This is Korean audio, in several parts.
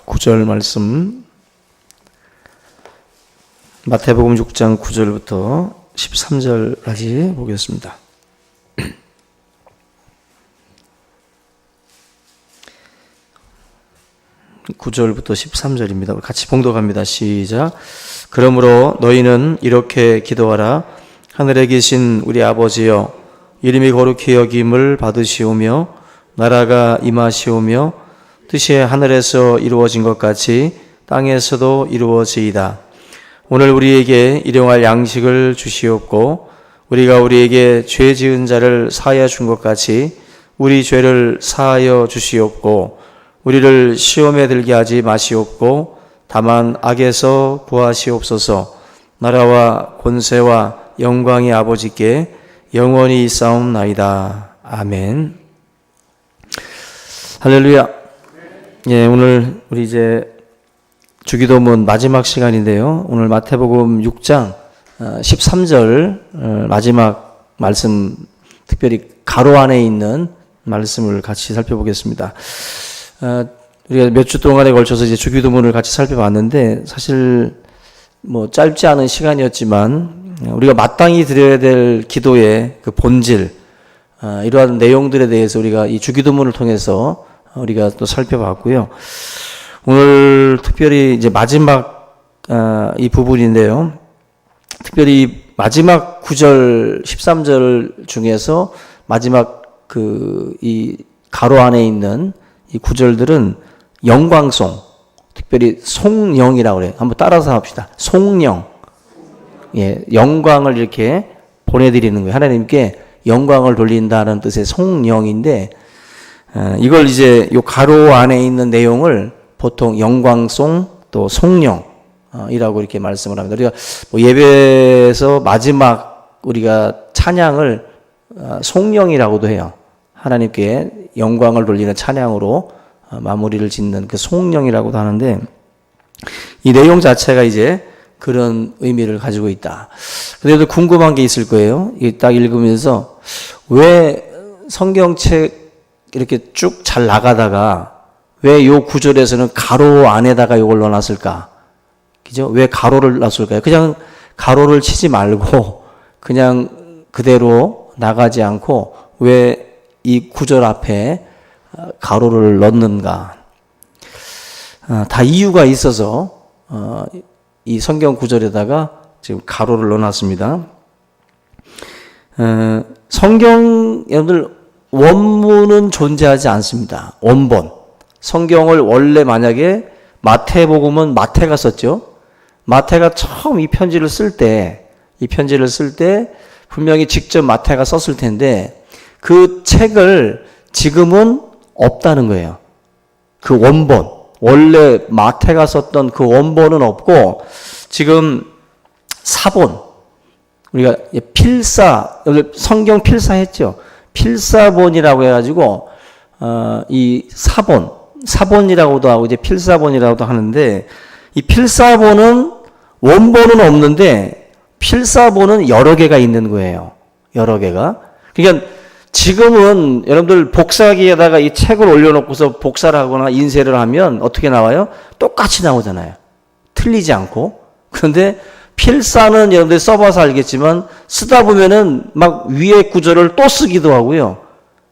9절 말씀, 마태복음 6장 9절부터 13절까지 보겠습니다. 9절부터 13절입니다. 같이 봉독합니다. 시작. 그러므로 너희는 이렇게 기도하라. 하늘에 계신 우리 아버지여, 이름이 거룩히 여김을 받으시오며 나라가 임하시오며 뜻이 하늘에서 이루어진 것 같이 땅에서도 이루어지이다. 오늘 우리에게 일용할 양식을 주시옵고 우리가 우리에게 죄 지은 자를 사하여 준 것 같이 우리 죄를 사하여 주시옵고 우리를 시험에 들게 하지 마시옵고 다만 악에서 구하시옵소서. 나라와 권세와 영광이 아버지께 영원히 있사옵나이다. 아멘. 할렐루야. 예, 오늘 우리 이제 주기도문 마지막 시간인데요. 오늘 마태복음 6장 13절 마지막 말씀, 특별히 가로 안에 있는 말씀을 같이 살펴보겠습니다. 우리가 몇 주 동안에 걸쳐서 이제 주기도문을 같이 살펴봤는데 사실 뭐 짧지 않은 시간이었지만 우리가 마땅히 드려야 될 기도의 그 본질, 이러한 내용들에 대해서 우리가 이 주기도문을 통해서 우리가 또 살펴봤고요. 오늘 특별히 이제 마지막 이 부분인데요. 특별히 마지막 9절, 13절 중에서 마지막 이 가로 안에 있는 이 구절들은 영광송, 특별히 송영이라고 그래요. 한번 따라서 합시다. 송영. 예, 영광을 이렇게 보내드리는 거예요. 하나님께 영광을 돌린다는 뜻의 송영인데, 이걸 이제 요 가로 안에 있는 내용을 보통 영광송 또 송영이라고 이렇게 말씀을 합니다. 우리가 뭐 예배에서 마지막 우리가 찬양을 송영이라고도 해요. 하나님께 영광을 돌리는 찬양으로 마무리를 짓는 그 송영이라고도 하는데, 이 내용 자체가 이제 그런 의미를 가지고 있다. 그래도 궁금한 게 있을 거예요. 이게 딱 읽으면서 왜 성경책 이렇게 쭉 잘 나가다가 왜 요 구절에서는 가로 안에다가 요걸 넣어놨을까? 그죠? 왜 가로를 놨을까요? 그냥 가로를 치지 말고 그냥 그대로 나가지 않고 왜 이 구절 앞에 가로를 넣는가? 다 이유가 있어서 이 성경 구절에다가 지금 가로를 넣어놨습니다. 성경 여러분들 원문은 존재하지 않습니다. 원본. 성경을 원래 만약에 마태복음은 마태가 썼죠. 마태가 처음 이 편지를 쓸 때 분명히 직접 마태가 썼을 텐데 그 책을 지금은 없다는 거예요. 그 원본. 원래 마태가 썼던 그 원본은 없고 지금 사본. 우리가 필사, 성경 필사했죠. 필사본이라고 해가지고 이 사본이라고도 하고 이제 필사본이라고도 하는데, 이 필사본은 원본은 없는데 필사본은 여러 개가 있는 거예요. 여러 개가. 그러니까 지금은 여러분들 복사기에다가 이 책을 올려놓고서 복사를 하거나 인쇄를 하면 어떻게 나와요? 똑같이 나오잖아요. 틀리지 않고. 그런데 필사는 여러분들 써봐서 알겠지만 쓰다 보면은 막 위에 구절을 또 쓰기도 하고요.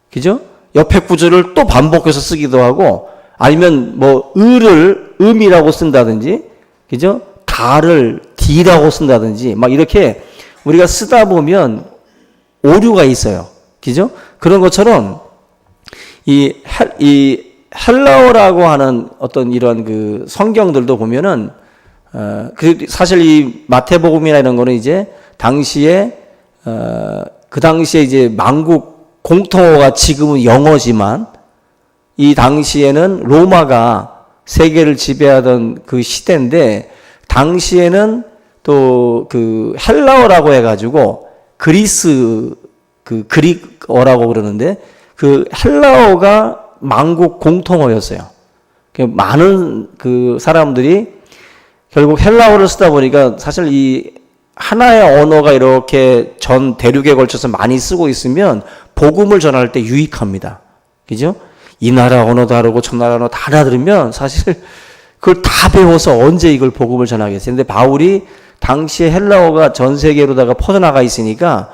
그죠? 옆에 구절을 또 반복해서 쓰기도 하고, 아니면 뭐 을을 음이라고 쓴다든지, 그죠? 다를 디라고 쓴다든지, 막 이렇게 우리가 쓰다 보면 오류가 있어요. 그죠? 그런 것처럼 이 헬라어라고 하는 어떤 이런 그 성경들도 보면은 사실 이 마태복음이나 이런 거는 이제 당시에 그 당시에 이제 만국 공통어가 지금은 영어지만 이 당시에는 로마가 세계를 지배하던 그 시대인데, 당시에는 또 그 헬라어라고 해가지고 그리스 그 그릭어라고 그러는데 그 헬라어가 만국 공통어였어요. 많은 그 사람들이 결국 헬라어를 쓰다 보니까 사실 이 하나의 언어가 이렇게 전 대륙에 걸쳐서 많이 쓰고 있으면 복음을 전할 때 유익합니다. 그죠? 이 나라 언어 다르고 저 나라 언어 다 알아들으면 사실 그걸 다 배워서 언제 이걸 복음을 전하겠어요? 근데 바울이 당시에 헬라어가 전 세계로다가 퍼져나가 있으니까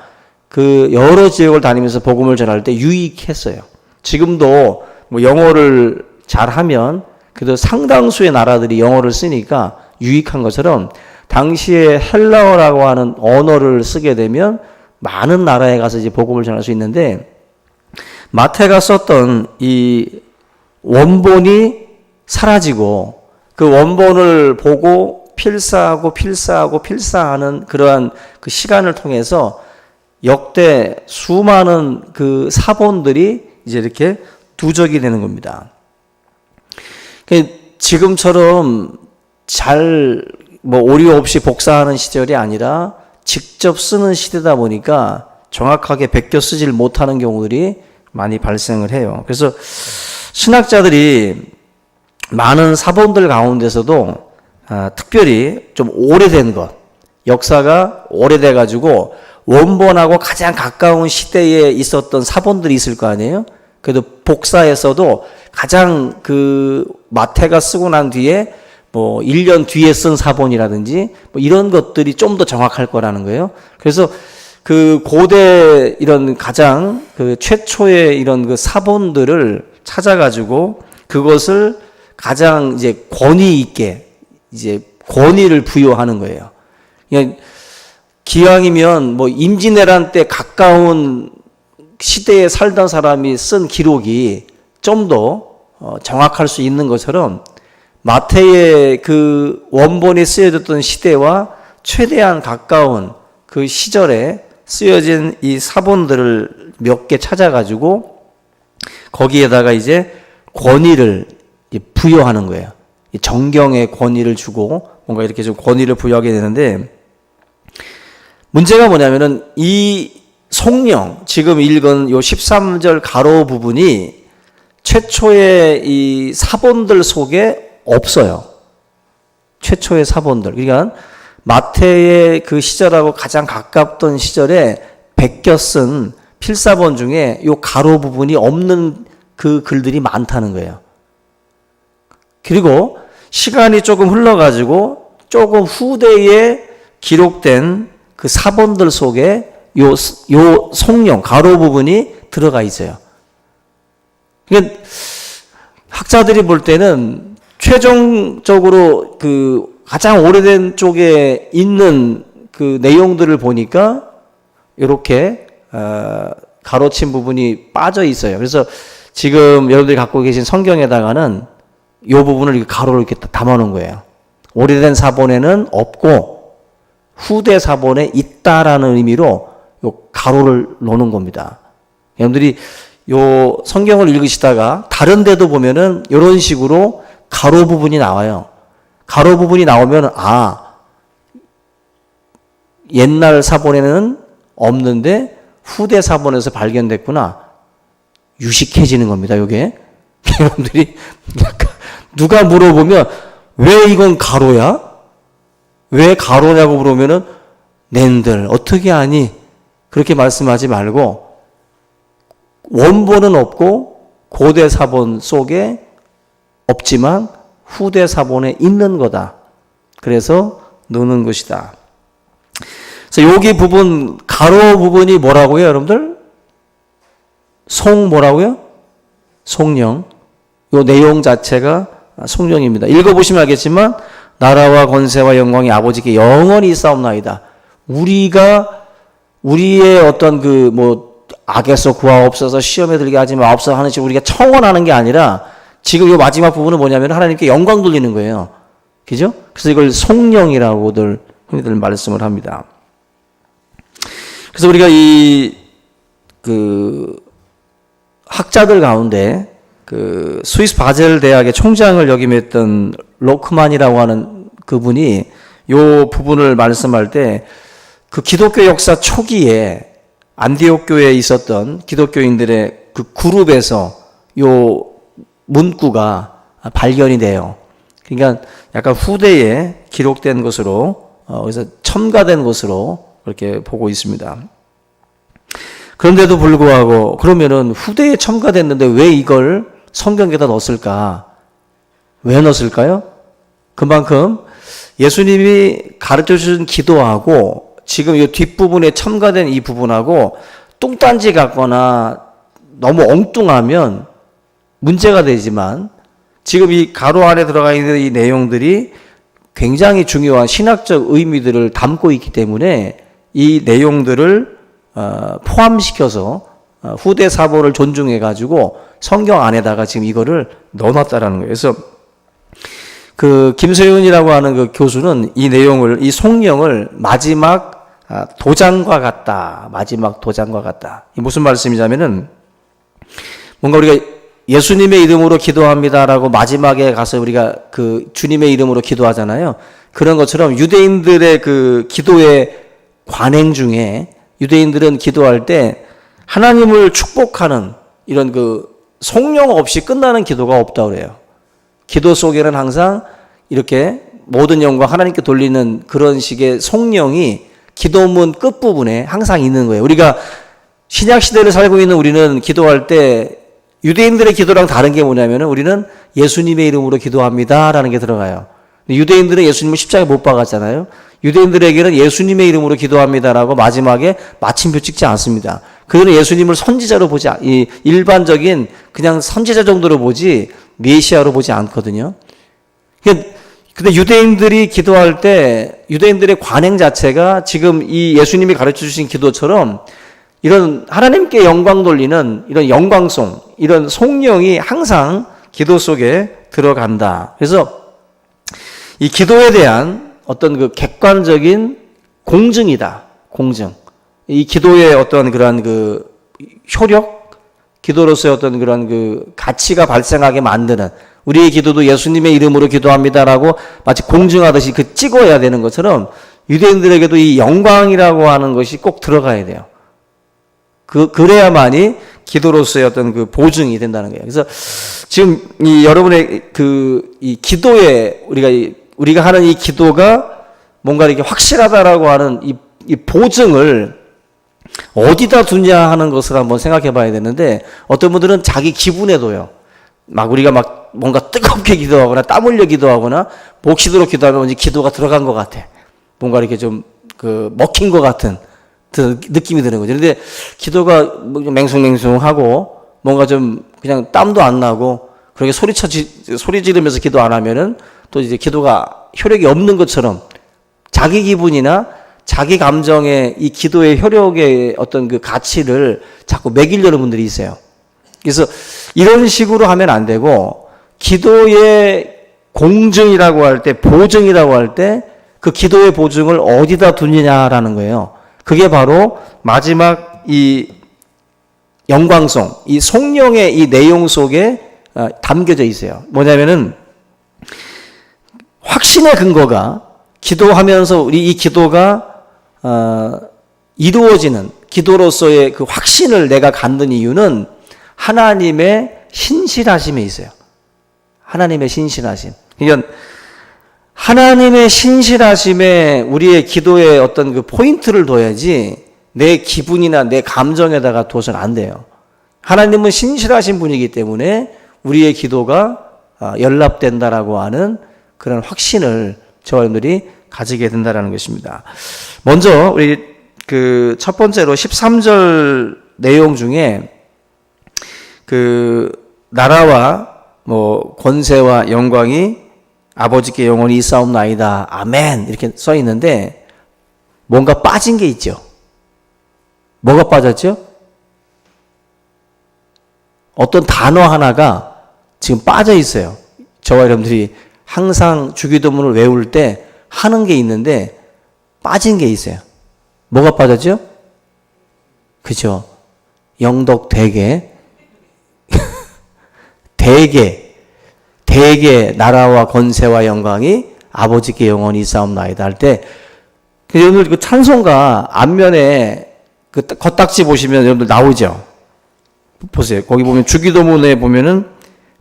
그 여러 지역을 다니면서 복음을 전할 때 유익했어요. 지금도 뭐 영어를 잘하면 그래도 상당수의 나라들이 영어를 쓰니까 유익한 것처럼 당시에 헬라어라고 하는 언어를 쓰게 되면 많은 나라에 가서 이제 복음을 전할 수 있는데, 마태가 썼던 이 원본이 사라지고 그 원본을 보고 필사하는 그러한 그 시간을 통해서 역대 수많은 그 사본들이 이제 이렇게 누적이 되는 겁니다. 지금처럼 잘 뭐 오류 없이 복사하는 시절이 아니라 직접 쓰는 시대다 보니까 정확하게 베껴 쓰질 못하는 경우들이 많이 발생을 해요. 그래서 신학자들이 많은 사본들 가운데서도 특별히 좀 오래된 것, 역사가 오래돼 가지고 원본하고 가장 가까운 시대에 있었던 사본들이 있을 거 아니에요? 그래도 복사에서도 가장 그 마태가 쓰고 난 뒤에 뭐 1년 뒤에 쓴 사본이라든지 뭐 이런 것들이 좀 더 정확할 거라는 거예요. 그래서 그 고대 이런 가장 그 최초의 이런 그 사본들을 찾아가지고 그것을 가장 이제 권위 있게 이제 권위를 부여하는 거예요. 그냥 기왕이면 뭐 임진왜란 때 가까운 시대에 살던 사람이 쓴 기록이 좀 더 정확할 수 있는 것처럼 마태의 그 원본이 쓰여졌던 시대와 최대한 가까운 그 시절에 쓰여진 이 사본들을 몇 개 찾아가지고 거기에다가 이제 권위를 부여하는 거예요. 정경의 권위를 주고 뭔가 이렇게 좀 권위를 부여하게 되는데, 문제가 뭐냐면은 이 성령, 지금 읽은 요 13절 가로 부분이 최초의 이 사본들 속에 없어요. 최초의 사본들. 그러니까 마태의 그 시절하고 가장 가깝던 시절에 베껴 쓴 필사본 중에 요 가로 부분이 없는 그 글들이 많다는 거예요. 그리고 시간이 조금 흘러가지고 조금 후대에 기록된 그 사본들 속에 요 성령, 가로 부분이 들어가 있어요. 그러니까 학자들이 볼 때는 최종적으로 그 가장 오래된 쪽에 있는 그 내용들을 보니까 이렇게 가로친 부분이 빠져 있어요. 그래서 지금 여러분들이 갖고 계신 성경에다가는 이 부분을 이렇게 가로로 이렇게 담아 놓은 거예요. 오래된 사본에는 없고 후대 사본에 있다라는 의미로 요 가로를 놓는 겁니다. 여러분들이 요 성경을 읽으시다가 다른 데도 보면은 이런 식으로 가로 부분이 나와요. 가로 부분이 나오면 옛날 사본에는 없는데 후대 사본에서 발견됐구나. 유식해지는 겁니다. 이게 여러분들이 누가 물어보면 왜 이건 가로야? 왜 가로냐고 물으면은 낸들 어떻게 아니? 그렇게 말씀하지 말고 원본은 없고 고대 사본 속에 없지만 후대 사본에 있는 거다. 그래서 넣는 것이다. 그래서 여기 부분 가로 부분이 뭐라고요, 여러분들? 뭐라고요? 송령. 요 내용 자체가 송령입니다. 읽어보시면 알겠지만 나라와 권세와 영광이 아버지께 영원히 있사옵나이다. 우리의 어떤 그 뭐 악에서 구하옵소서, 시험에 들게 하지 마옵소서 하는 식으로 우리가 청원하는 게 아니라 지금 이 마지막 부분은 뭐냐면 하나님께 영광 돌리는 거예요. 그죠? 그래서 이걸 송령이라고들 흔히들 말씀을 합니다. 그래서 우리가 학자들 가운데 그 스위스 바젤 대학의 총장을 역임했던 로크만이라고 하는 그분이 요 부분을 말씀할 때 그 기독교 역사 초기에 안디옥 교회에 있었던 기독교인들의 그 그룹에서 요 문구가 발견이 돼요. 그러니까 약간 후대에 기록된 것으로 그래서 첨가된 것으로 그렇게 보고 있습니다. 그런데도 불구하고 그러면은 후대에 첨가됐는데 왜 이걸 성경에다 넣었을까? 왜 넣었을까요? 그만큼 예수님이 가르쳐 주신 기도하고 지금 이 뒷부분에 첨가된 이 부분하고 뚱딴지 같거나 너무 엉뚱하면 문제가 되지만 지금 이 가로 안에 들어가 있는 이 내용들이 굉장히 중요한 신학적 의미들을 담고 있기 때문에 이 내용들을 포함시켜서 후대 사보를 존중해 가지고 성경 안에다가 지금 이거를 넣어놨다라는 거예요. 그래서 그 김소윤이라고 하는 그 교수는 이 내용을, 이 송령을 마지막 도장과 같다. 마지막 도장과 같다. 이 무슨 말씀이냐면은 뭔가 우리가 예수님의 이름으로 기도합니다라고 마지막에 가서 우리가 그 주님의 이름으로 기도하잖아요. 그런 것처럼 유대인들의 그 기도의 관행 중에 유대인들은 기도할 때 하나님을 축복하는 이런 그 송령 없이 끝나는 기도가 없다고 그래요. 기도 속에는 항상 이렇게 모든 영광 하나님께 돌리는 그런 식의 송령이 기도문 끝부분에 항상 있는 거예요. 우리가 신약 시대를 살고 있는 우리는 기도할 때 유대인들의 기도랑 다른 게 뭐냐면은 우리는 예수님의 이름으로 기도합니다라는 게 들어가요. 유대인들은 예수님을 십자가에 못 박았잖아요. 유대인들에게는 예수님의 이름으로 기도합니다라고 마지막에 마침표 찍지 않습니다. 그들은 예수님을 선지자로 보지, 일반적인 그냥 선지자 정도로 보지 메시아로 보지 않거든요. 근데 유대인들이 기도할 때 유대인들의 관행 자체가 지금 이 예수님이 가르쳐 주신 기도처럼 이런 하나님께 영광 돌리는 이런 영광송, 이런 송령이 항상 기도 속에 들어간다. 그래서 이 기도에 대한 어떤 그 객관적인 공증이다. 공증. 이 기도의 어떤 그런 그 효력, 기도로서의 어떤 그런 그 가치가 발생하게 만드는, 우리의 기도도 예수님의 이름으로 기도합니다라고 마치 공증하듯이 그 찍어야 되는 것처럼 유대인들에게도 이 영광이라고 하는 것이 꼭 들어가야 돼요. 그래야만이 기도로서의 어떤 그 보증이 된다는 거예요. 그래서 지금 이 여러분의 이 기도에 우리가 하는 이 기도가 뭔가 이렇게 확실하다라고 하는 이 보증을 어디다 두냐 하는 것을 한번 생각해 봐야 되는데, 어떤 분들은 자기 기분에도요. 우리가 뭔가 뜨겁게 기도하거나 땀 흘려 기도하거나 목시도록 기도하면 왠지 기도가 들어간 것 같아. 뭔가 이렇게 좀 먹힌 것 같은 느낌이 드는 거죠. 그런데 기도가 맹숭맹숭하고 뭔가 좀 그냥 땀도 안 나고 그렇게 소리 지르면서 기도 안 하면은 또 이제 기도가 효력이 없는 것처럼 자기 기분이나 자기 감정의 이 기도의 효력의 어떤 그 가치를 자꾸 매기려는 분들이 있어요. 그래서 이런 식으로 하면 안 되고, 기도의 공증이라고 할 때, 보증이라고 할 때 그 기도의 보증을 어디다 두느냐라는 거예요. 그게 바로 마지막 이 영광송, 이 송령의 이 내용 속에 담겨져 있어요. 뭐냐면은 확신의 근거가, 기도하면서 우리 이 기도가 이루어지는 기도로서의 그 확신을 내가 갖는 이유는 하나님의 신실하심에 있어요. 하나님의 신실하심. 그러니까 하나님의 신실하심에 우리의 기도에 어떤 그 포인트를 둬야지 내 기분이나 내 감정에다가 둬서는 안 돼요. 하나님은 신실하신 분이기 때문에 우리의 기도가 연락된다라고 하는 그런 확신을 저와 여러분들이 가지게 된다라는 것입니다. 먼저 우리 그 첫 번째로 13절 내용 중에 그 나라와 권세와 영광이 아버지께 영원히 있사옵나이다. 아멘. 이렇게 써 있는데 뭔가 빠진 게 있죠. 뭐가 빠졌죠? 어떤 단어 하나가 지금 빠져 있어요. 저와 여러분들이 항상 주기도문을 외울 때 하는 게 있는데 빠진 게 있어요. 뭐가 빠졌죠? 그죠? 영덕대계 대개 나라와 권세와 영광이 아버지께 영원히 있사옵나이다 할 때, 여러분들 그 찬송가 앞면에 그 겉딱지 보시면 여러분들 나오죠? 보세요. 거기 보면 주기도문에 보면은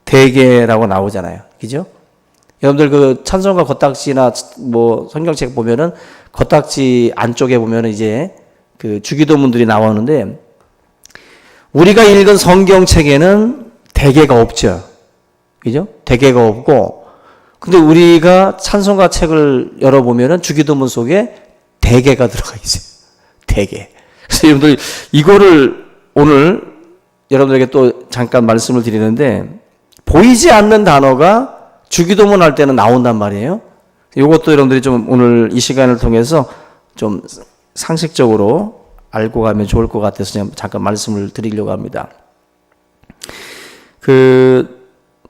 대개라고 나오잖아요. 그죠? 여러분들 그 찬송가 겉딱지나 성경책 보면은 겉딱지 안쪽에 보면은 이제 그 주기도문들이 나오는데, 우리가 읽은 성경책에는 대개가 없죠. 그죠? 대개가 없고, 근데 우리가 찬송가 책을 열어보면은 주기도문 속에 대개가 들어가 있어요. 대개. 그래서 여러분들 이거를 오늘 여러분들에게 또 잠깐 말씀을 드리는데, 보이지 않는 단어가 주기도문 할 때는 나온단 말이에요. 이것도 여러분들이 좀 오늘 이 시간을 통해서 좀 상식적으로 알고 가면 좋을 것 같아서 잠깐 말씀을 드리려고 합니다.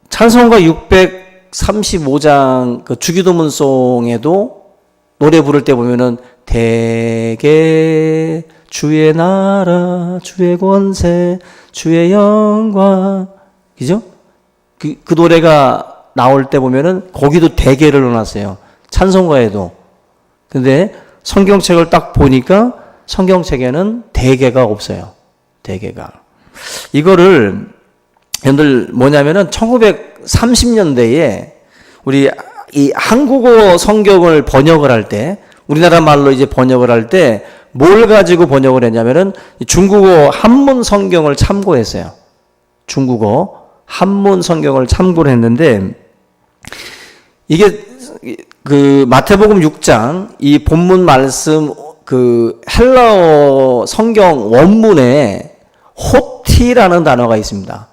찬송가 635장 주기도문송에도 노래 부를 때 보면은 대개 주의 나라 주의 권세 주의 영광, 그죠? 그 노래가 나올 때 보면은 거기도 대개를 넣어놨어요. 찬송가에도. 근데 성경책을 딱 보니까 성경책에는 대개가 없어요. 대개가. 이거를 여러분들 뭐냐면은 1930년대에 우리 이 한국어 성경을 번역을 할 때, 우리나라 말로 이제 번역을 할 때 뭘 가지고 번역을 했냐면은 중국어 한문 성경을 참고했어요. 중국어 한문 성경을 참고를 했는데, 이게 마태복음 6장 이 본문 말씀 헬라어 성경 원문에 호티라는 단어가 있습니다.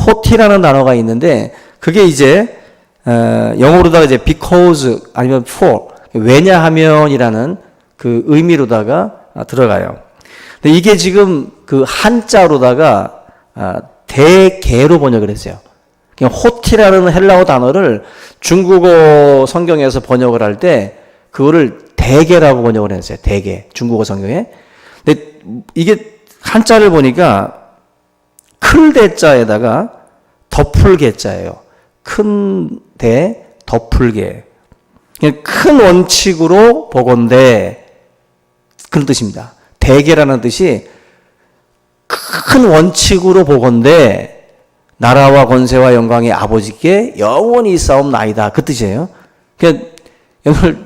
호티라는 단어가 있는데, 그게 이제 영어로다가 이제 because 아니면 for, 왜냐하면이라는 그 의미로다가 들어가요. 근데 이게 지금 한자로다가 대개로 번역을 했어요. 그냥 호티라는 헬라어 단어를 중국어 성경에서 번역을 할 때 그거를 대개라고 번역을 했어요. 대개. 중국어 성경에. 근데 이게 한자를 보니까 클 대자에다가 덮을 개자예요. 큰 대, 덮을 개. 큰 원칙으로 보건대, 그런 뜻입니다. 대개라는 뜻이 큰 원칙으로 보건대 나라와 권세와 영광이 아버지께 영원히 있사옵나이다, 그 뜻이에요. 그러니까 오늘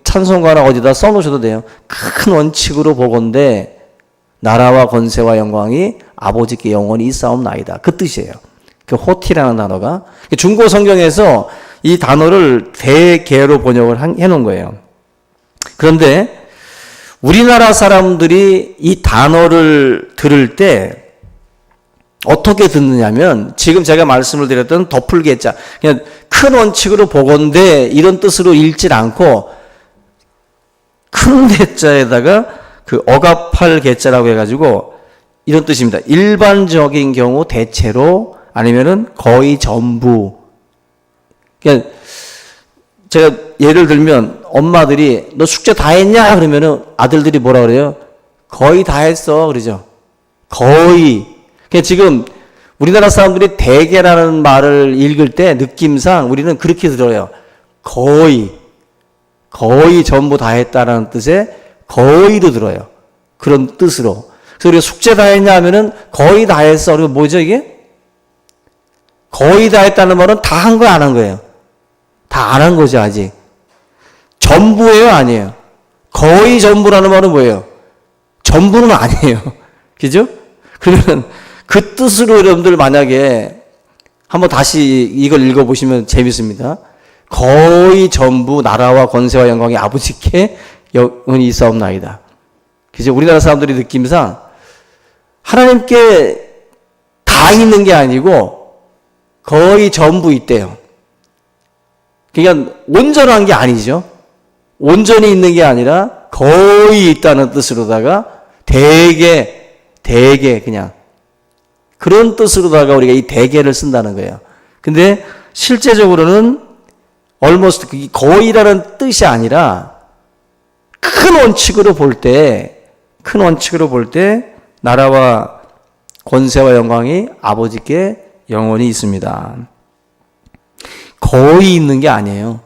찬송가나 어디다 써놓으셔도 돼요. 큰 원칙으로 보건대 나라와 권세와 영광이 아버지께 영원히 있사옵나이다, 그 뜻이에요. 호티라는 단어가 중국어 성경에서 이 단어를 대개로 번역을 해놓은 거예요. 그런데 우리나라 사람들이 이 단어를 들을 때 어떻게 듣느냐면, 지금 제가 말씀을 드렸던 덮을개자, 그냥 큰 원칙으로 보건대 이런 뜻으로 읽질 않고 큰 대자에다가 억압할 개자라고 해가지고 이런 뜻입니다. 일반적인 경우 대체로, 아니면은 거의 전부. 그러니까 제가 예를 들면 엄마들이 너 숙제 다 했냐? 그러면은 아들들이 뭐라 그래요? 거의 다 했어. 그러죠. 거의. 그러니까 지금 우리나라 사람들이 대개라는 말을 읽을 때 느낌상 우리는 그렇게 들어요. 거의 전부 다 했다라는 뜻의 거의도 들어요. 그런 뜻으로. 그래서 우리가 숙제 다 했냐 하면은 거의 다 했어. 그리고 뭐죠 이게? 거의 다 했다는 말은 다 한 거야, 안 한 거예요? 다 안 한 거죠, 아직. 전부예요, 아니에요? 거의 전부라는 말은 뭐예요? 전부는 아니에요. 그죠? 그러면 그 뜻으로 여러분들 만약에 한번 다시 이걸 읽어보시면 재밌습니다. 거의 전부 나라와 권세와 영광이 아버지께 영원히 있사옵나이다. 그죠? 우리나라 사람들이 느낌상 하나님께 다 있는 게 아니고 거의 전부 있대요. 그러니까 온전한 게 아니죠. 온전히 있는 게 아니라 거의 있다는 뜻으로다가 대개 그냥 그런 뜻으로다가 우리가 이 대개를 쓴다는 거예요. 근데 실제적으로는 almost 거의라는 뜻이 아니라 큰 원칙으로 볼 때 나라와 권세와 영광이 아버지께 영원히 있습니다. 거의 있는 게 아니에요.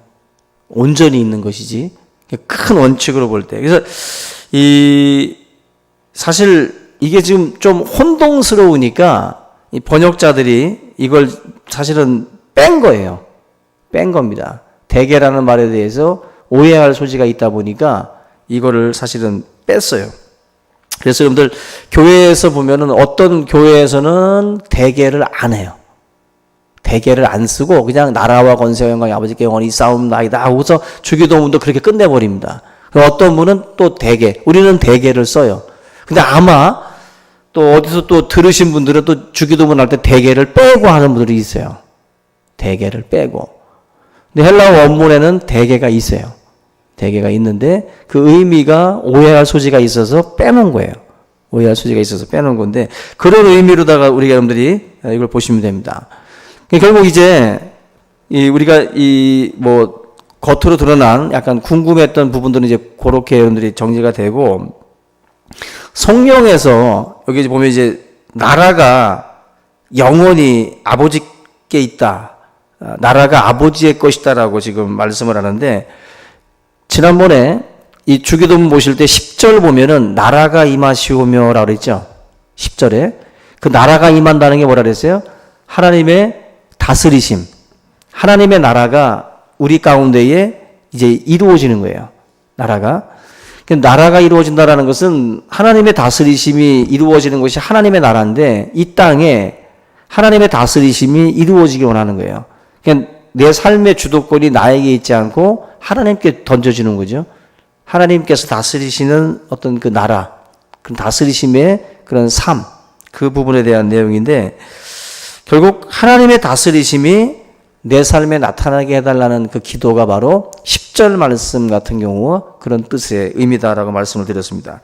온전히 있는 것이지. 큰 원칙으로 볼 때. 그래서 사실 이게 지금 좀 혼동스러우니까 이 번역자들이 이걸 사실은 뺀 거예요. 뺀 겁니다. 대개라는 말에 대해서 오해할 소지가 있다 보니까 이거를 사실은 뺐어요. 그래서 여러분들 교회에서 보면은 어떤 교회에서는 대개를 안 해요. 대개를 안 쓰고 그냥 나라와 권세와 영광이 아버지께 영원히 싸움나이다 하고서 주기도문도 그렇게 끝내버립니다. 어떤 분은 또 대개, 우리는 대개를 써요. 근데 아마 또 어디서 또 들으신 분들은 또 주기도문 할 때 대개를 빼고 하는 분들이 있어요. 대개를 빼고. 근데 헬라어 원문에는 대개가 있어요. 대개가 있는데 그 의미가 오해할 소지가 있어서 빼놓은 거예요. 오해할 소지가 있어서 빼놓은 건데 그런 의미로다가 우리 여러분들이 이걸 보시면 됩니다. 결국 이제 우리가 겉으로 드러난 약간 궁금했던 부분들은 이제 그렇게 여러분들이 정리가 되고 성령에서 여기 보면 이제 나라가 영원히 아버지께 있다. 나라가 아버지의 것이다라고 지금 말씀을 하는데 지난번에 이 주기도문 보실 때 10절 보면은 나라가 임하시오며라고 그랬죠. 10절에 그 나라가 임한다는 게 뭐라 그랬어요? 하나님의 다스리심. 하나님의 나라가 우리 가운데에 이제 이루어지는 거예요. 나라가 이루어진다라는 것은 하나님의 다스리심이 이루어지는 것이 하나님의 나라인데 이 땅에 하나님의 다스리심이 이루어지기 원하는 거예요. 그러니까 내 삶의 주도권이 나에게 있지 않고 하나님께 던져지는 거죠. 하나님께서 다스리시는 어떤 그 나라, 그 다스리심의 그런 삶, 그 부분에 대한 내용인데 결국 하나님의 다스리심이 내 삶에 나타나게 해달라는 그 기도가 바로 10절 말씀 같은 경우 그런 뜻의 의미다라고 말씀을 드렸습니다.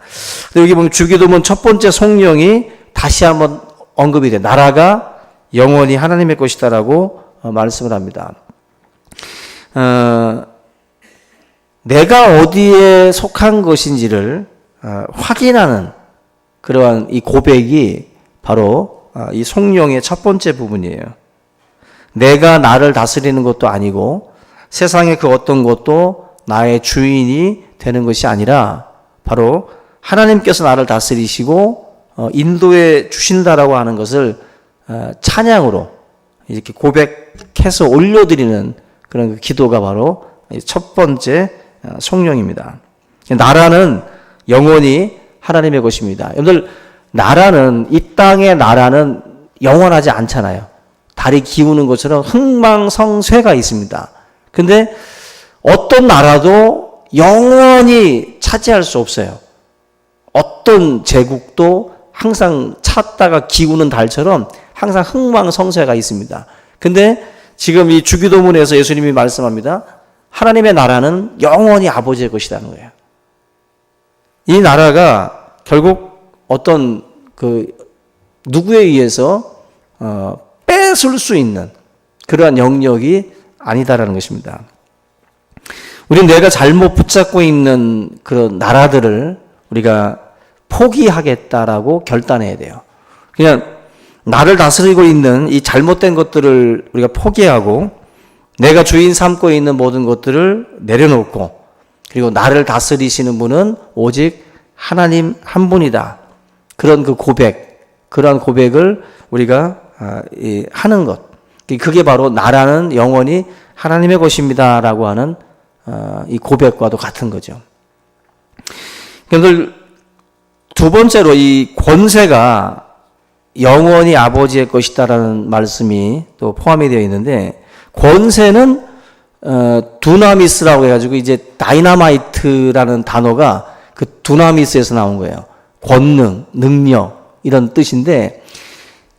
여기 보면 주기도문 첫 번째 송령이 다시 한번 언급이 돼. 나라가 영원히 하나님의 것이다라고 말씀을 합니다. 내가 어디에 속한 것인지를 확인하는 그러한 이 고백이 바로 이 송령의 첫 번째 부분이에요. 내가 나를 다스리는 것도 아니고 세상의 그 어떤 것도 나의 주인이 되는 것이 아니라 바로 하나님께서 나를 다스리시고 인도해 주신다라고 하는 것을 찬양으로 이렇게 고백해서 올려드리는 그런 기도가 바로 첫 번째 송령입니다. 나라는 영원히 하나님의 것입니다. 여러분들 나라는 이 땅의 나라는 영원하지 않잖아요. 달이 기우는 것처럼 흥망성쇠가 있습니다. 근데 어떤 나라도 영원히 차지할 수 없어요. 어떤 제국도 항상 찾다가 기우는 달처럼 항상 흥망성쇠가 있습니다. 근데 지금 이 주기도문에서 예수님이 말씀합니다. 하나님의 나라는 영원히 아버지의 것이라는 거예요. 이 나라가 결국 어떤 누구에 의해서 뺏을 수 있는 그러한 영역이 아니다라는 것입니다. 우리는 내가 잘못 붙잡고 있는 그런 나라들을 우리가 포기하겠다라고 결단해야 돼요. 그냥 나를 다스리고 있는 이 잘못된 것들을 우리가 포기하고 내가 주인 삼고 있는 모든 것들을 내려놓고 그리고 나를 다스리시는 분은 오직 하나님 한 분이다. 그런 그 고백, 그러한 고백을 우리가 하는 것. 그게 바로 나라는 영원히 하나님의 것입니다라고 하는 이 고백과도 같은 거죠. 그런데 두 번째로 이 권세가 영원히 아버지의 것이다라는 말씀이 또 포함이 되어 있는데 권세는 두나미스라고 해가지고 이제 다이나마이트라는 단어가 그 두나미스에서 나온 거예요. 권능, 능력 이런 뜻인데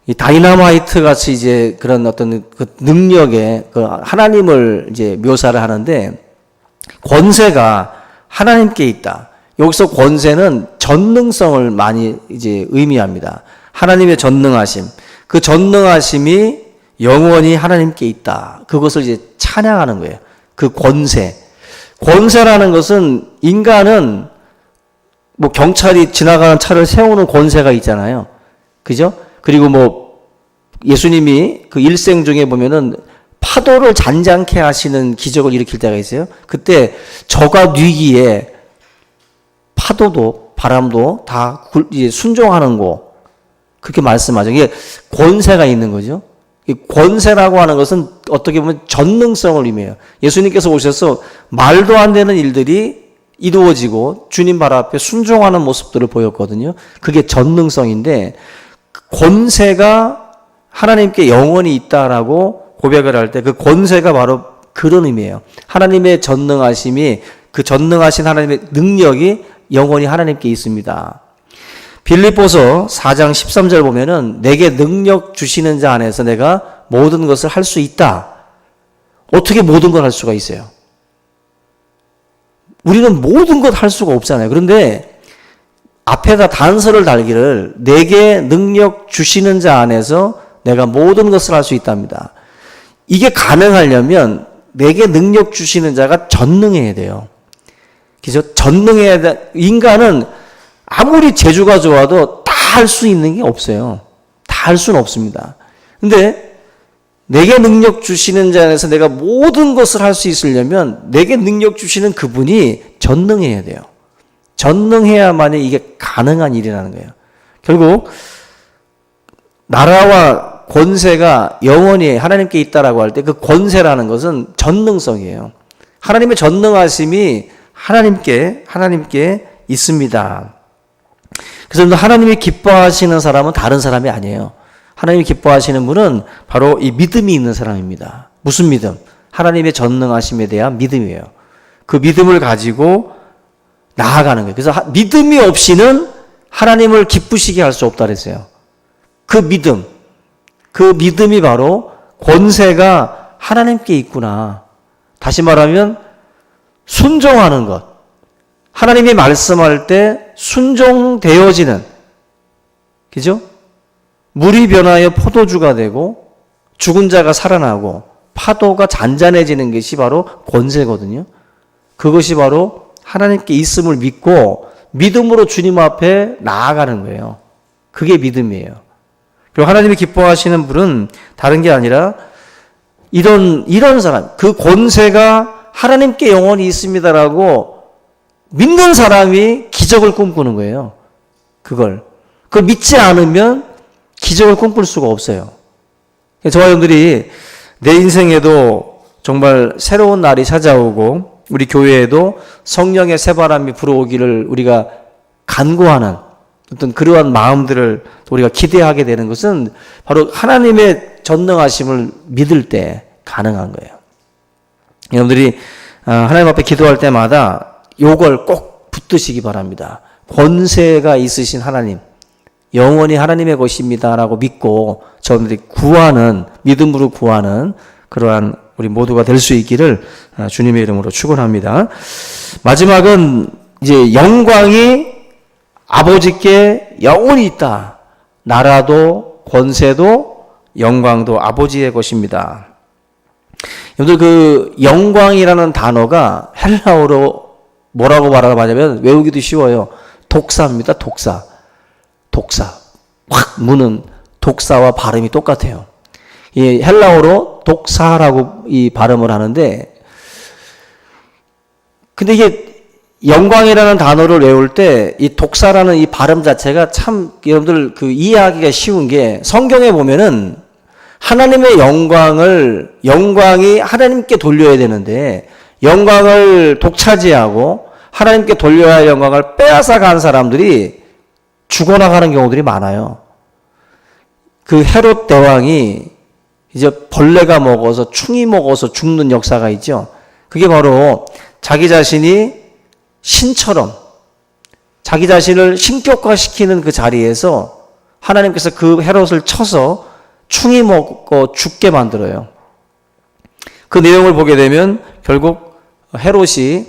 이 다이나마이트 같이 이제 그런 어떤 그 능력의 그 하나님을 이제 묘사를 하는데 권세가 하나님께 있다. 여기서 권세는 전능성을 많이 이제 의미합니다. 하나님의 전능하심. 그 전능하심이 영원히 하나님께 있다. 그것을 이제 찬양하는 거예요. 그 권세. 권세라는 것은 인간은 뭐 경찰이 지나가는 차를 세우는 권세가 있잖아요. 그죠? 그리고 뭐 예수님이 그 일생 중에 보면은 파도를 잔잔케 하시는 기적을 일으킬 때가 있어요. 그때 저가 뉘기에 파도도 바람도 다 이제 순종하는 거 그렇게 말씀하죠. 이게 권세가 있는 거죠. 이 권세라고 하는 것은 어떻게 보면 전능성을 의미해요. 예수님께서 오셔서 말도 안 되는 일들이 이루어지고 주님 발 앞에 순종하는 모습들을 보였거든요. 그게 전능성인데 권세가 하나님께 영원히 있다라고 고백을 할 때 그 권세가 바로 그런 의미예요. 하나님의 전능하심이, 그 전능하신 하나님의 능력이 영원히 하나님께 있습니다. 빌립보서 4장 13절 보면은 내게 능력 주시는 자 안에서 내가 모든 것을 할 수 있다. 어떻게 모든 걸 할 수가 있어요? 우리는 모든 것 할 수가 없잖아요. 그런데 앞에다 단서를 달기를 내게 능력 주시는 자 안에서 내가 모든 것을 할 수 있답니다. 이게 가능하려면 내게 능력 주시는 자가 전능해야 돼요. 그죠? 전능해야 돼. 인간은 아무리 재주가 좋아도 다 할 수 있는 게 없어요. 다 할 수는 없습니다. 근데 내게 능력 주시는 자 안에서 내가 모든 것을 할 수 있으려면 내게 능력 주시는 그분이 전능해야 돼요. 전능해야만이 이게 가능한 일이라는 거예요. 결국 나라와 권세가 영원히 하나님께 있다라고 할 때 그 권세라는 것은 전능성이에요. 하나님의 전능하심이 하나님께 있습니다. 그래서 하나님이 기뻐하시는 사람은 다른 사람이 아니에요. 하나님이 기뻐하시는 분은 바로 이 믿음이 있는 사람입니다. 무슨 믿음? 하나님의 전능하심에 대한 믿음이에요. 그 믿음을 가지고 나아가는 거예요. 그래서 믿음이 없이는 하나님을 기쁘시게 할 수 없다 그랬어요. 그 믿음이 바로 권세가 하나님께 있구나. 다시 말하면 순종하는 것. 하나님이 말씀할 때 순종되어지는, 그죠? 물이 변하여 포도주가 되고 죽은 자가 살아나고 파도가 잔잔해지는 것이 바로 권세거든요. 그것이 바로 하나님께 있음을 믿고 믿음으로 주님 앞에 나아가는 거예요. 그게 믿음이에요. 그리고 하나님이 기뻐하시는 분은 다른 게 아니라 이런 사람, 그 권세가 하나님께 영원히 있습니다라고 믿는 사람이 기적을 꿈꾸는 거예요. 그걸 믿지 않으면 기적을 꿈꿀 수가 없어요. 저와 여러분들이 내 인생에도 정말 새로운 날이 찾아오고 우리 교회에도 성령의 새바람이 불어오기를 우리가 간구하는 어떤 그러한 마음들을 우리가 기대하게 되는 것은 바로 하나님의 전능하심을 믿을 때 가능한 거예요. 여러분들이 하나님 앞에 기도할 때마다 요걸 꼭 붙드시기 바랍니다. 권세가 있으신 하나님, 영원히 하나님의 것입니다라고 믿고 저들이 믿음으로 구하는 그러한 우리 모두가 될 수 있기를 주님의 이름으로 축원합니다. 마지막은 이제 영광이 아버지께 영원히 있다. 나라도 권세도 영광도 아버지의 것입니다. 여러분들 그 영광이라는 단어가 헬라어로 뭐라고 말하냐면 외우기도 쉬워요. 독사입니다. 독사. 확 무는 독사와 발음이 똑같아요. 이 헬라어로 독사라고 이 발음을 하는데, 근데 이게 영광이라는 단어를 외울 때 이 독사라는 이 발음 자체가 참 여러분들 그 이해하기가 쉬운 게 성경에 보면은 하나님의 영광이 하나님께 돌려야 되는데 영광을 독차지하고 하나님께 돌려야 할 영광을 빼앗아 간 사람들이 죽어나가는 경우들이 많아요. 그 헤롯 대왕이 이제 벌레가 먹어서 충이 먹어서 죽는 역사가 있죠. 그게 바로 자기 자신이 신처럼 자기 자신을 신격화시키는 그 자리에서 하나님께서 그 헤롯을 쳐서 충이 먹고 죽게 만들어요. 그 내용을 보게 되면 결국 헤롯이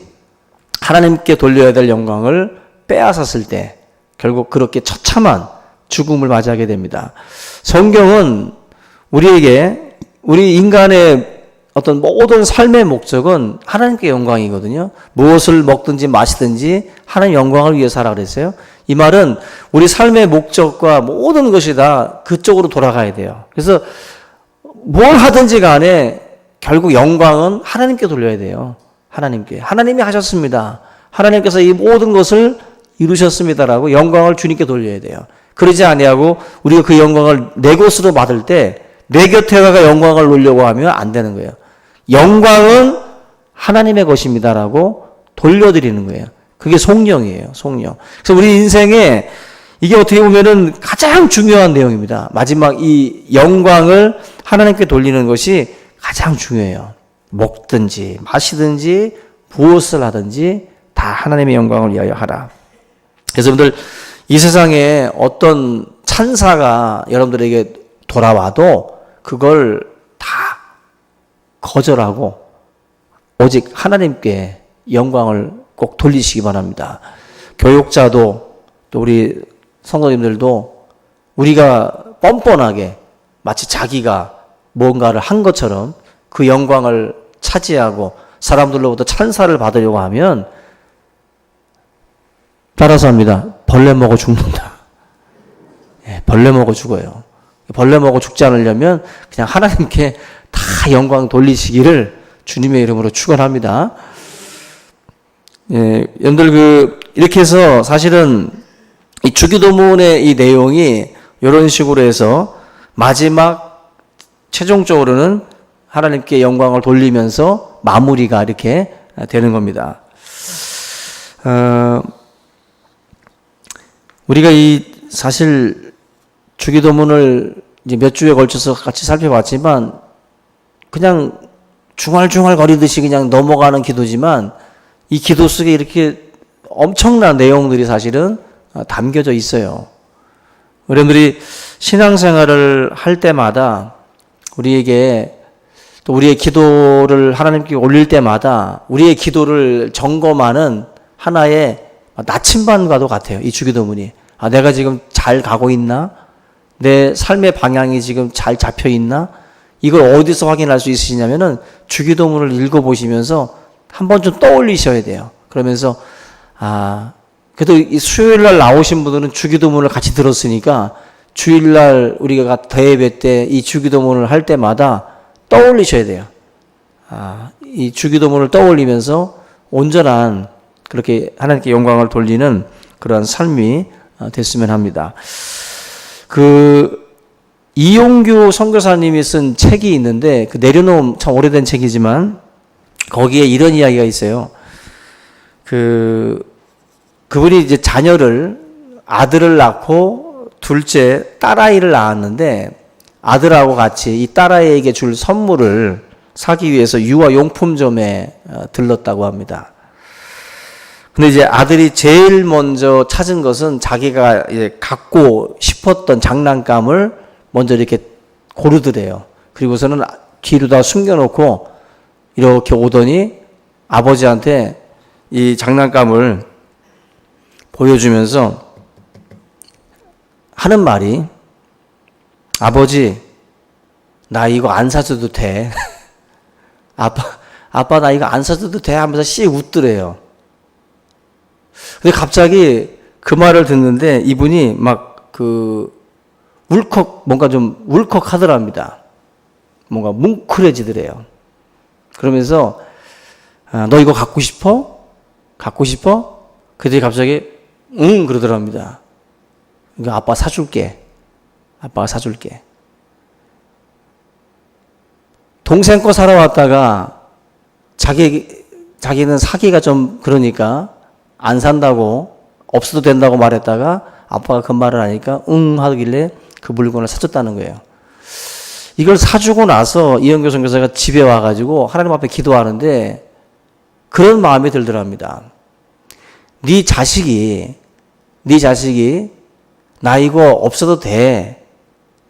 하나님께 돌려야 될 영광을 빼앗았을 때 결국 그렇게 처참한 죽음을 맞이하게 됩니다. 성경은 우리에게 우리 인간의 어떤 모든 삶의 목적은 하나님께 영광이거든요. 무엇을 먹든지 마시든지 하나님 영광을 위해서 하라 그랬어요. 이 말은 우리 삶의 목적과 모든 것이 다 그쪽으로 돌아가야 돼요. 그래서 뭘 하든지 간에 결국 영광은 하나님께 돌려야 돼요. 하나님께. 하나님이 하셨습니다. 하나님께서 이 모든 것을 이루셨습니다라고 영광을 주님께 돌려야 돼요. 그러지 아니하고 우리가 그 영광을 내 것으로 받을 때 내 곁에 가가 영광을 놓으려고 하면 안 되는 거예요. 영광은 하나님의 것입니다라고 돌려드리는 거예요. 그게 속령이에요. 속령. 그래서 우리 인생에 이게 어떻게 보면은 가장 중요한 내용입니다. 마지막 이 영광을 하나님께 돌리는 것이 가장 중요해요. 먹든지 마시든지 무엇을 하든지 다 하나님의 영광을 위하여 하라. 그래서 여러분들 이 세상에 어떤 찬사가 여러분들에게 돌아와도 그걸 다 거절하고 오직 하나님께 영광을 꼭 돌리시기 바랍니다. 교육자도 또 우리 성도님들도 우리가 뻔뻔하게 마치 자기가 뭔가를 한 것처럼 그 영광을 차지하고 사람들로부터 찬사를 받으려고 하면 따라서 합니다. 벌레 먹어 죽는다. 예, 벌레 먹어 죽어요. 벌레 먹어 죽지 않으려면 그냥 하나님께 다 영광 돌리시기를 주님의 이름으로 축원합니다. 예, 여러분들 이렇게 해서 사실은 이 주기도문의 이 내용이 이런 식으로 해서 마지막 최종적으로는 하나님께 영광을 돌리면서 마무리가 이렇게 되는 겁니다. 우리가 이 사실 주기도문을 이제 몇 주에 걸쳐서 같이 살펴봤지만 그냥 중얼중얼 거리듯이 그냥 넘어가는 기도지만 이 기도 속에 이렇게 엄청난 내용들이 사실은 담겨져 있어요. 여러분들이 신앙생활을 할 때마다 우리에게 또 우리의 기도를 하나님께 올릴 때마다 우리의 기도를 점검하는 하나의 나침반과도 같아요. 이 주기도문이. 아, 내가 지금 잘 가고 있나? 내 삶의 방향이 지금 잘 잡혀 있나? 이걸 어디서 확인할 수 있으시냐면은 주기도문을 읽어보시면서 한 번 좀 떠올리셔야 돼요. 그러면서 그래도 이 수요일 날 나오신 분들은 주기도문을 같이 들었으니까 주일 날 우리가 대예배 때 이 주기도문을 할 때마다 떠올리셔야 돼요. 이 주기도문을 떠올리면서 온전한 그렇게 하나님께 영광을 돌리는 그러한 삶이 됐으면 합니다. 이용규 선교사님이 쓴 책이 있는데 내려놓은 참 오래된 책이지만 거기에 이런 이야기가 있어요. 그분이 이제 아들을 낳고 둘째 딸아이를 낳았는데 아들하고 같이 이 딸아이에게 줄 선물을 사기 위해서 유아용품점에 들렀다고 합니다. 근데 이제 아들이 제일 먼저 찾은 것은 자기가 이제 갖고 싶었던 장난감을 먼저 이렇게 고르더래요. 그리고서는 뒤로다 숨겨놓고 이렇게 오더니 아버지한테 이 장난감을 보여주면서 하는 말이 아버지, 나 이거 안 사줘도 돼. 아빠 나 이거 안 사줘도 돼 하면서 씩 웃더래요. 근데 갑자기 그 말을 듣는데 이분이 막 뭔가 좀 울컥 하더랍니다. 뭔가 뭉클해지더래요. 그러면서 너 이거 갖고 싶어? 갖고 싶어? 그들이 갑자기 응 그러더랍니다. 이거 아빠 사줄게. 아빠가 사줄게. 동생 거 사러 왔다가 자기는 사기가 좀 그러니까 안 산다고 없어도 된다고 말했다가 아빠가 그 말을 하니까 응 하길래 그 물건을 사줬다는 거예요. 이걸 사주고 나서 이영교 선교사가 집에 와가지고 하나님 앞에 기도하는데 그런 마음이 들더랍니다. 네 자식이 나 이거 없어도 돼.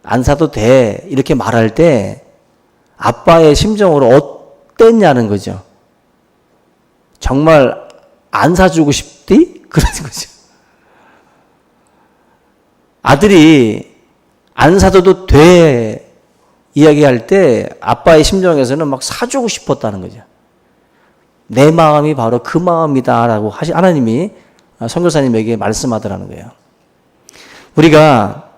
안 사도 돼. 이렇게 말할 때 아빠의 심정으로 어땠냐는 거죠. 정말 안 사주고 싶디? 그런 거죠. 아들이 안 사줘도 돼 이야기할 때 아빠의 심정에서는 막 사주고 싶었다는 거죠. 내 마음이 바로 그 마음이다라고 하나님이 선교사님에게 말씀하더라는 거예요. 우리가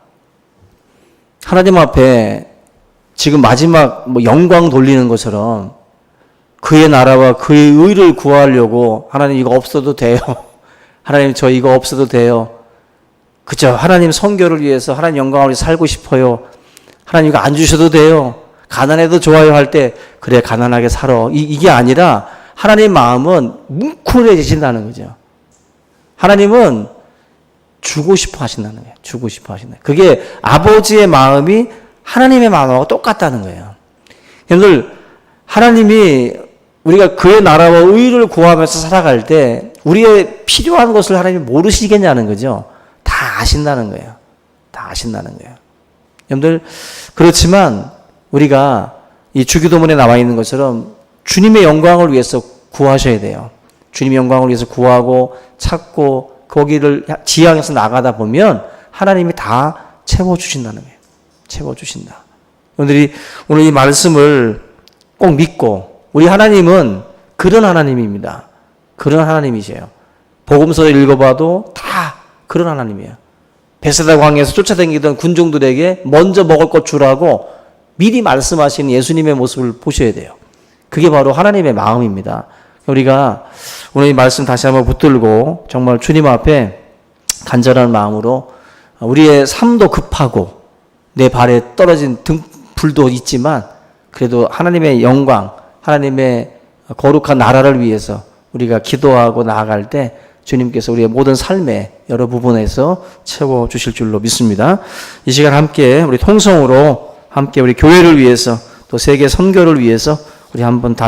하나님 앞에 지금 마지막 영광 돌리는 것처럼 그의 나라와 그의 의를 구하려고 하나님 이거 없어도 돼요. 하나님 저 이거 없어도 돼요. 그죠? 하나님 선교를 위해서 하나님 영광을 위해서 살고 싶어요. 하나님 이거 안 주셔도 돼요. 가난해도 좋아요 할 때 그래 가난하게 살아. 이게 아니라 하나님 마음은 뭉클해지신다는 거죠. 하나님은 주고 싶어 하신다는 거예요. 주고 싶어 하신다. 그게 아버지의 마음이 하나님의 마음하고 똑같다는 거예요. 여러분들 하나님이 우리가 그의 나라와 의를 구하면서 살아갈 때 우리의 필요한 것을 하나님이 모르시겠냐는 거죠. 다 아신다는 거예요. 다 아신다는 거예요. 여러분들, 그렇지만 우리가 이 주기도문에 나와 있는 것처럼 주님의 영광을 위해서 구하셔야 돼요. 주님의 영광을 위해서 구하고 찾고 거기를 지향해서 나가다 보면 하나님이 다 채워주신다는 거예요. 채워주신다. 여러분들이 오늘 이 말씀을 꼭 믿고, 우리 하나님은 그런 하나님입니다. 그런 하나님이세요. 복음서를 읽어봐도 다 그런 하나님이에요. 베세다 광야에서 쫓아다니던 군종들에게 먼저 먹을 것 주라고 미리 말씀하신 예수님의 모습을 보셔야 돼요. 그게 바로 하나님의 마음입니다. 우리가 오늘 이 말씀 다시 한번 붙들고 정말 주님 앞에 간절한 마음으로, 우리의 삶도 급하고 내 발에 떨어진 등불도 있지만 그래도 하나님의 영광, 하나님의 거룩한 나라를 위해서 우리가 기도하고 나아갈 때 주님께서 우리의 모든 삶의 여러 부분에서 채워주실 줄로 믿습니다. 이 시간 함께 우리 통성으로 함께 우리 교회를 위해서 또 세계 선교를 위해서 우리 한번 다